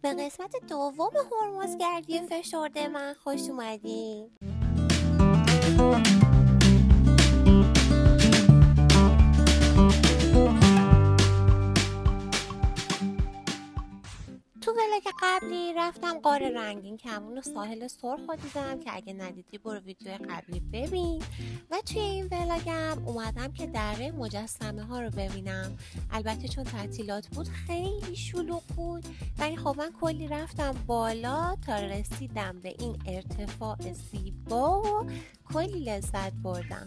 به قسمت دوم هرمزگردی فشرده من خوش اومدین. تو ولاگ قبلی رفتم غار رنگین کمون و ساحل سرخ رو دیدم که اگه ندیدی برو ویدیو قبلی ببین. و توی این ولاگم اومدم که دره مجسمه ها رو ببینم. البته چون تعطیلات بود خیلی شلوغ بود، ولی خب من کلی رفتم بالا تا رسیدم به این ارتفاع زیبا و کلی لذت بردم.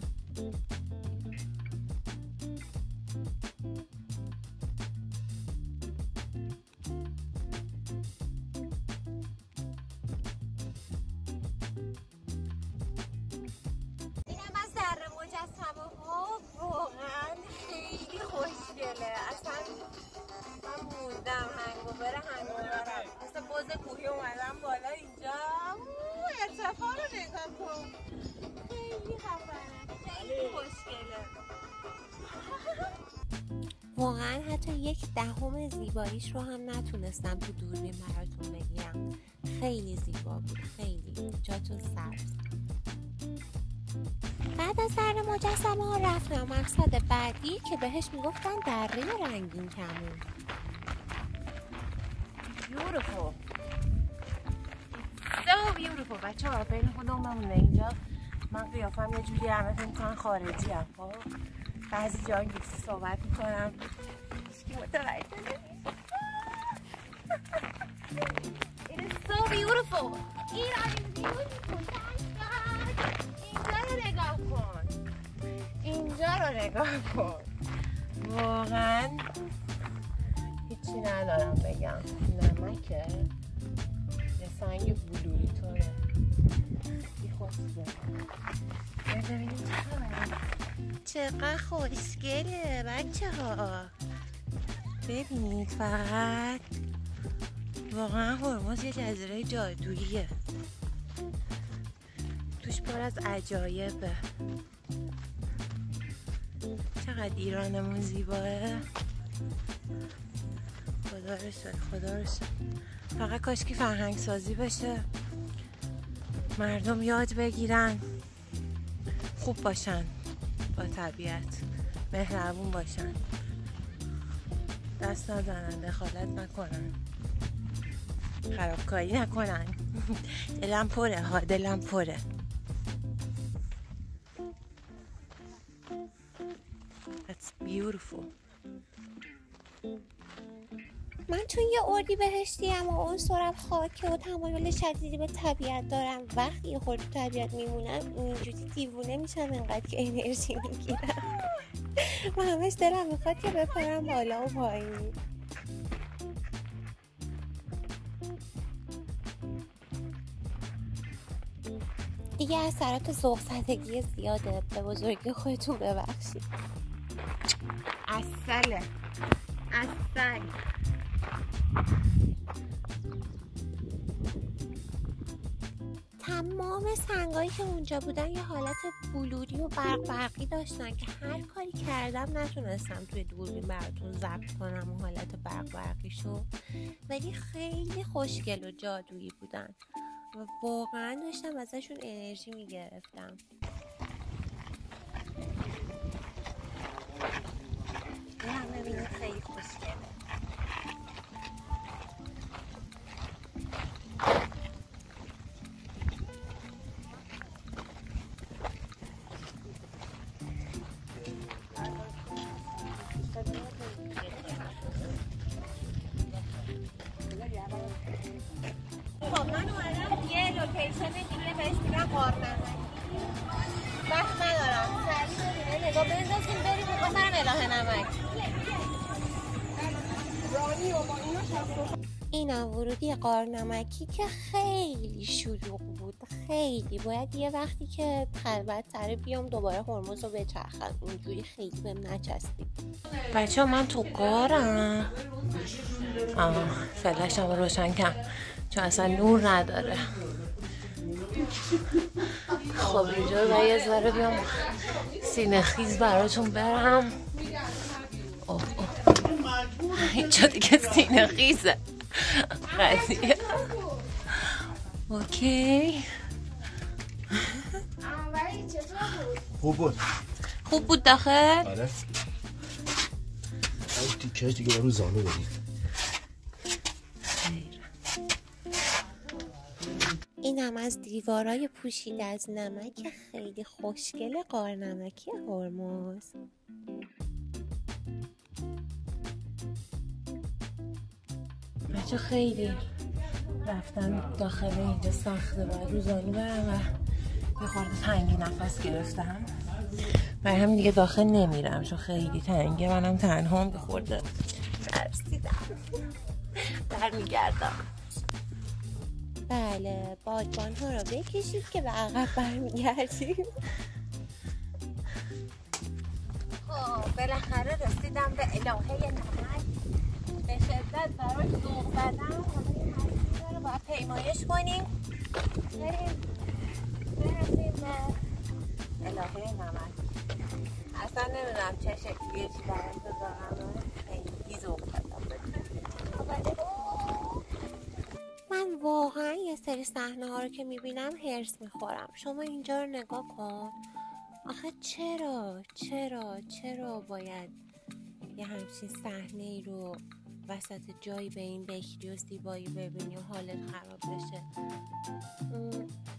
واقعا خیلی خوشگله. اصلا من موندم هنگوورم مثل بز کوهی اومدم بالا اینجا. ارتفاع رو نگاه کن، خیلی خفنه، خیلی خوشگله. واقعا حتی 1/10 زیباییش رو هم نتونستم تو دوربین براتون بگیرم. خیلی زیبا بود، خیلی جاتون سبز. بعد از دره مجسمه ها رفتم مقصد بعدی که بهش میگفتن دره رنگین کمون. Beautiful. So beautiful. بچه ها بین خودمونه اینجا. من قیافم یه جوری همه فکر میکنن خارجی هم. بعضی جا انگلیسی صحبت میکنم. متوجه نمیشه. It is so beautiful. It is beautiful. اینجا رو نگاه کن. واقعا هیچی ندارم بگم. نمکه یه سنگ بلوری طوره. بی خوشگه. ببینید چقدر خوشگله بچه ها. ببینید فقط واقعا هرمز یه جزیره جادوییه. توش پر از عجایبه. چقدر ایرانمون زیباه. خدا رو شکر، خدا رو شکر. فقط کاشکی فرهنگ سازی بشه، مردم یاد بگیرن خوب باشن با طبیعت، مهربون باشن، دست نزنن، دخالت نکنن، خرابکاری نکنن. دلم پره ها، دلم پره. That's beautiful. من چون یه اردیبهشتیم و اون سرم خاکه و تمایل شدیدی به طبیعت دارم، وقتی یه خورده تو طبیعت میمونم اینجوری دیوونه میشم انقدر که انرژی میگیرم. من همش دلم میخواد که بپرم بالا و پایین. دیگه اثرات ذوق زدگی زیاده، به بزرگی خودتون ببخشید. عسله عسل. تمام سنگایی که اونجا بودن یه حالت بلوری و برقی داشتن که هر کاری کردم نتونستم توی دوربین براتون ضبط کنم اون حالت برقیشو، ولی خیلی خوشگل و جادویی بودن و واقعا داشتم ازشون انرژی میگرفتم. این هم ببینید خیلی خوشگله. خب من اومدم یه لوکیشن دیگه بهش میگم غار نمکی. وقت ندارم سریع ببینه نگاه بندازیم بریم میخوام برم اله نمک. اینم ورودی غار نمکی که خیلی شلوغ بود، خیلی باید یه وقتی که خلوت تره بیام دوباره هرمز رو بچرخم، اونجوری خیلی بهم نچسبید. بچه ها من تو غارم. فلش هم روشن کم چون اصلا نور نداره. خب اینجا رو یه ذره بیام سینه خیز براتون برم. اینجا دیگه سینه خیزه. قضیه اوکی. خوب بود. خوب بود داخل؟ آره. این تیکه دیگه رو زانو بدید. اینم از دیوارای پوشیده از نمک خیلی خوشگل قارنمکی هرمز. بچه خیلی رفتن داخل اینجا سخته، باید رو زانو برم و یه خورده تنگی نفس گرفتم، برای همین دیگه داخل نمیرم چون خیلی تنگه. منم تنها هم بخورده ترسیدم در میگردم. بله بادبان ها رو بکشید که به عقب برمیگردیم. خب بالاخره رسیدم به الهه نمک. به شدت براش ذوق زدم. حالا رو باید پیمایش کنیم برسیم به الهه نمک. اصلا نمیدونم چه شکلیه چی در انتظارم، خیلی ذوق زدم. من واقعا یه سری صحنه ها رو که میبینم هرس میخورم. شما اینجا رو نگاه کن. آخه چرا باید یه همچین صحنه ای رو وسط جایی به این بکری و زیبایی ببینی و حالت خراب بشه؟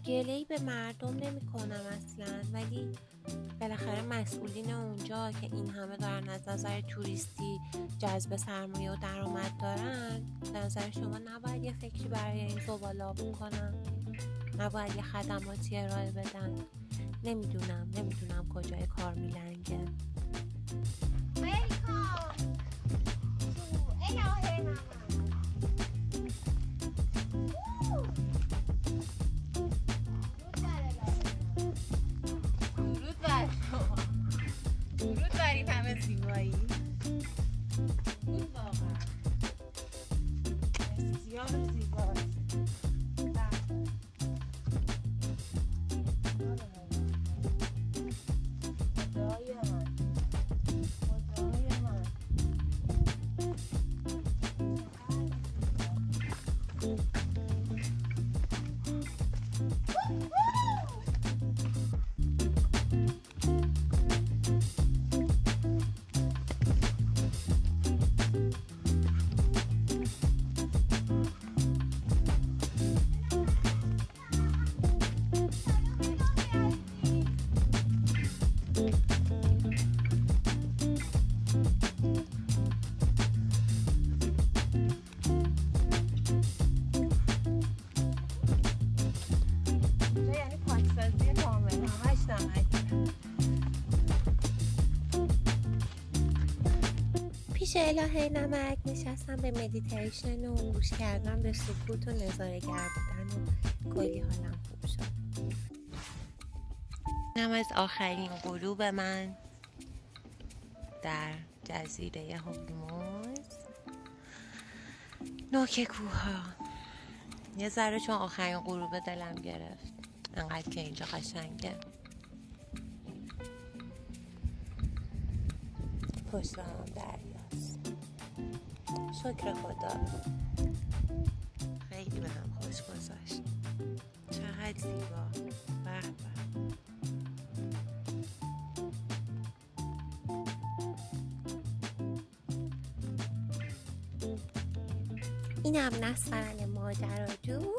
گله‌ای به مردم نمی کنم اصلا، ولی بالاخره مسئولین اونجا که این همه دارن از نظر توریستی جذب سرمایه و درآمد دارن، به نظر شما نباید یه فکری برای این زباله‌ها بکنن؟ نباید یه خدماتی ارائه بدن؟ نمیدونم کجای کار میلنگه. درود بر این همه زیبایی. بود واقعا بسیار زیباست. پیش الهه نمک نشستم به مدیتیشن و گوش کردم به سکوت و نظاره گر بودن و کلی حالم خوب شد. اینم از آخرین غروب من در جزیره هرمز، نوک کوها. یه ذره چون آخرین غروب دلم گرفت، انقدر که اینجا قشنگه. پشت هم دریاست. شکر خدا. خیلی به هم خوش گذاشت. چقدر زیبا. به به. اینم نسفرن ماجراجو،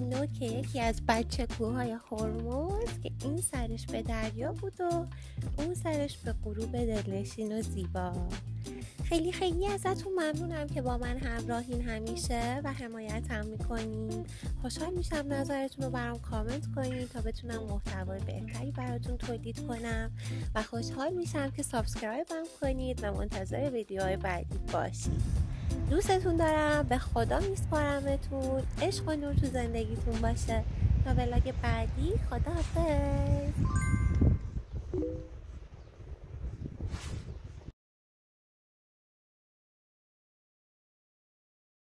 نوک یکی از بچه کوههای هرمز که این سرش به دریا بود و اون سرش به غروب دلنشین و زیبا. خیلی خیلی ازتون ممنونم که با من همراهین همیشه و حمایتم میکنین. خوشحال میشم نظرتون رو برام کامنت کنین تا بتونم محتوای بهتری براتون تولید کنم و خوشحال میشم که سابسکرایبم کنید و منتظر ویدیوهای بعدی باشید. دوستتون دارم، به خدا میسپارمتون. عشق و نور تو زندگیتون باشه. تا ولاگ بعدی، خداحافظ.